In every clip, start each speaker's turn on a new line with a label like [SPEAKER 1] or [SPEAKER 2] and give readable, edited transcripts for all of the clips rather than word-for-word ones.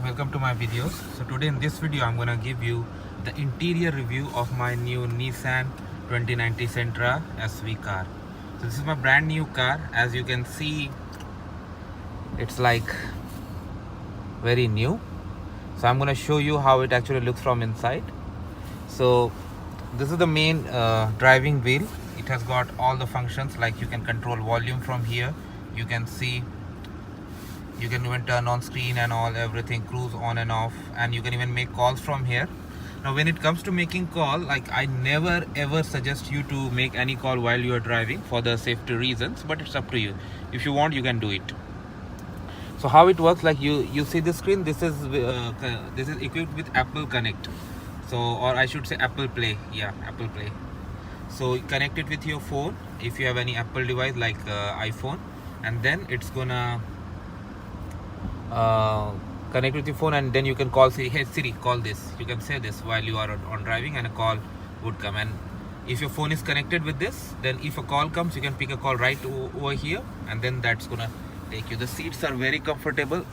[SPEAKER 1] welcome to my videos. So today in this video I'm gonna give you the interior review of my new Nissan 2090 Sentra SV car. So this is my brand new car. As you can see, it's like very new. So I'm gonna show you how it actually looks from inside. So this is the main driving wheel. It has got all the functions, like you can control volume from here. You can see, you can even turn on screen and all, everything, cruise on and off, and you can even make calls from here. Now when it comes to making call, like I never ever suggest you to make any call while you are driving for the safety reasons, but it's up to you. If you want, you can do it. So how it works, like you see the screen, this is equipped with Apple Connect. So, or I should say Apple Play. Yeah, Apple Play. So connect it with your phone if you have any Apple device like iPhone, and then it's gonna connect with your phone, and then you can call Siri. Hey Siri, call this. You can say this while you are on driving, and a call would come. And if your phone is connected with this, then if a call comes, you can pick a call right over here, and then that's gonna take you. The seats are very comfortable.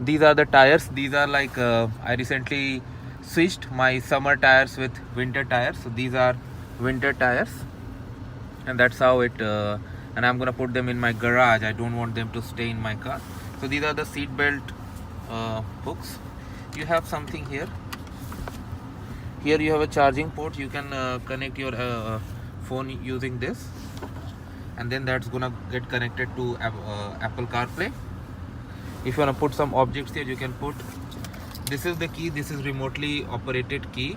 [SPEAKER 1] These are the tires. These are like I recently switched my summer tires with winter tires. So these are winter tires, and that's how it and I'm gonna put them in my garage. I don't want them to stay in my car. So these are the seat belt hooks. You have something here. Here you have a charging port. You can connect your phone using this, and then that's gonna get connected to Apple CarPlay. If you wanna put some objects here, you can put. This is the key. This is remotely operated key.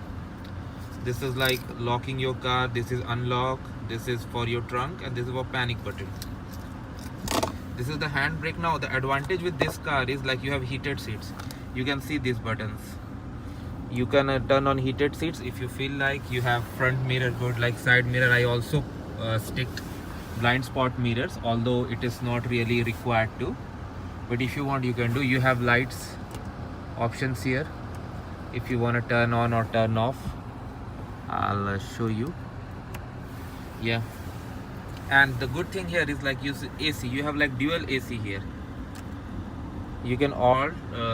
[SPEAKER 1] This is like locking your car. This is unlock. This is for your trunk, and this is for panic button. This is the handbrake. Now the advantage with this car is like you have heated seats. You can see these buttons. You can turn on heated seats if you feel like. You have front mirror, good, like side mirror. I also sticked blind spot mirrors, although it is not really required to, but if you want, you can do. You have lights options here if you want to turn on or turn off. I'll show you. Yeah, and the good thing here is like use AC. You have like dual AC here. You can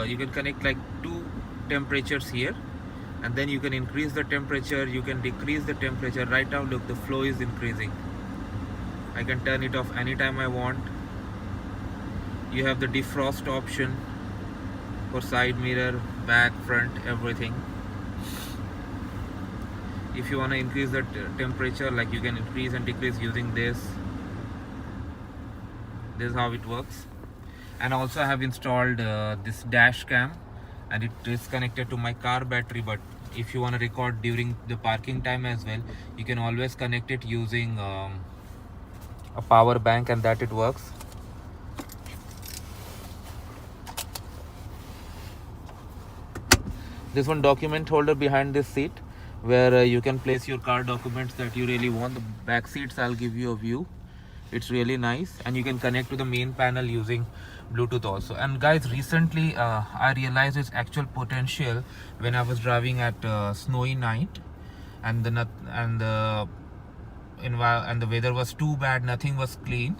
[SPEAKER 1] you can connect like two temperatures here, and then you can increase the temperature, you can decrease the temperature. Right now look, the flow is increasing. I can turn it off anytime I want. You have the defrost option for side mirror, back, front, everything. If you want to increase the temperature, like you can increase and decrease using this. This is how it works. And also I have installed this dash cam, and it is connected to my car battery. But if you want to record during the parking time as well, you can always connect it using a power bank, and that it works. This one document holder behind this seat, where you can place your car documents that you really want. The back seats, I'll give you a view. It's really nice, and you can connect to the main panel using Bluetooth also. And guys, recently I realized its actual potential when I was driving at snowy night, and the weather was too bad, nothing was clean.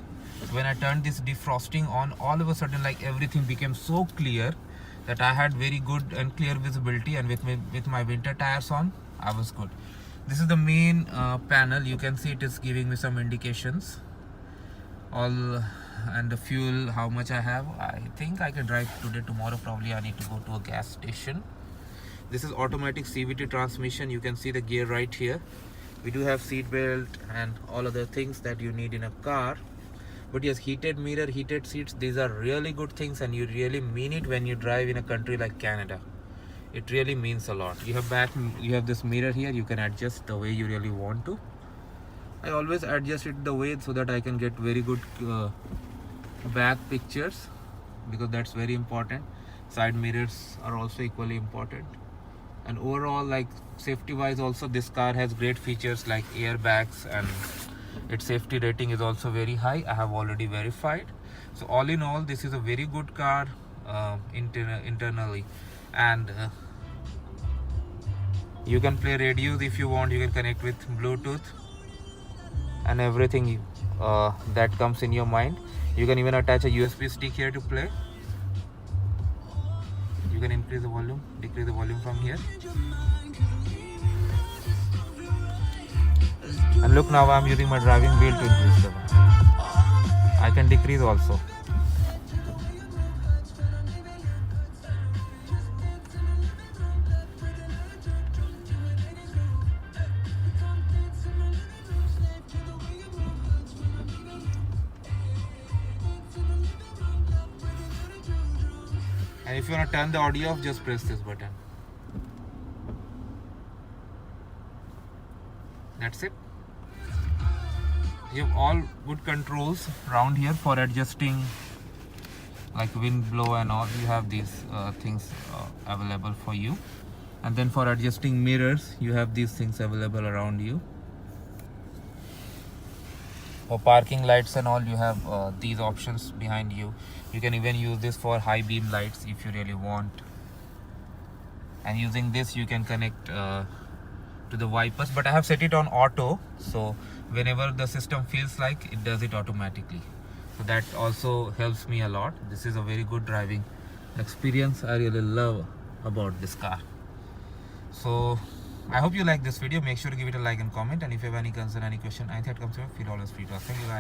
[SPEAKER 1] So when I turned this defrosting on, all of a sudden like everything became so clear that I had very good and clear visibility, and with my winter tires on, I was good. This is the main panel. You can see it is giving me some indications, all, and the fuel, how much I have. I think I can drive today. Tomorrow probably I need to go to a gas station. This is automatic CVT transmission. You can see the gear right here. We do have seat belt and all other things that you need in a car. But yes, heated mirror, heated seats, these are really good things, and you really mean it when you drive in a country like Canada. It really means a lot. You have this mirror here. You can adjust the way you really want to. I always adjust it the way so that I can get very good back pictures, because that's very important. Side mirrors are also equally important. And overall, like safety wise also, this car has great features like airbags, and its safety rating is also very high. I have already verified. So all in all, this is a very good car internally. And you can play radios if you want. You can connect with Bluetooth and everything that comes in your mind. You can even attach a USB stick here to play. You can increase the volume, decrease the volume from here. And look, now I'm using my driving wheel to increase the volume. I can decrease also. And if you want to turn the audio off, just press this button. That's it. You have all good controls around here for adjusting like wind blow and all. You have these things available for you. And then for adjusting mirrors, you have these things available around you. For parking lights and all, you have these options behind you. You can even use this for high beam lights if you really want. And using this, you can connect to the wipers, but I have set it on auto, so whenever the system feels like, it does it automatically. So that also helps me a lot. This is a very good driving experience I really love about this car. So I hope you like this video. Make sure to give it a like and comment, and if you have any concern, any question, anything that comes to you, feel always free to ask. Thank you guys.